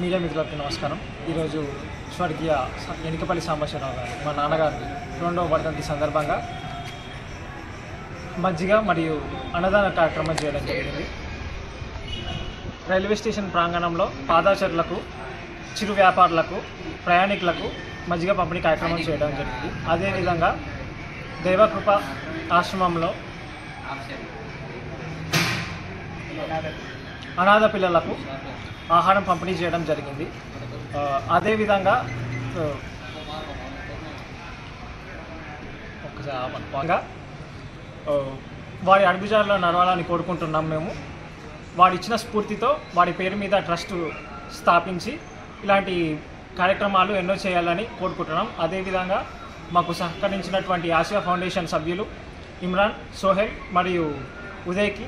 Media మిత్రులకు నమస్కారం. ఈరోజు స్వర్గీయ ఎనికపల్లి సాంబశివరావు గారు మా నాన్నగారు 2వ వర్ధంతి సందర్భంగా మజ్జిగ మరియు అన్నదాన కార్యక్రమం చేయడం జరిగింది. రైల్వే స్టేషన్ ప్రాంగణంలో పాదచారులకు, చిరు వ్యాపారులకు, ప్రయాణికులకు మజ్జిగ పంపిణీ కార్యక్రమం చేయడం జరిగింది. అదేవిధంగా దేవకృప ఆశ్రమంలో అనాథ పిల్లలకు ఆహారం పంపిణీ చేయడం జరిగింది. అదేవిధంగా వాడి అడుగుజాడలో నడవాలని కోరుకుంటున్నాం. మేము వాడి ఇచ్చిన స్ఫూర్తితో వాడి పేరు మీద ట్రస్ట్ స్థాపించి ఇలాంటి కార్యక్రమాలు ఎన్నో చేయాలని కోరుకుంటున్నాం. అదేవిధంగా మాకు సహకరించినటువంటి ఆసియా ఫౌండేషన్ సభ్యులు ఇమ్రాన్, సోహెల్ మరియు ఉదయ్కి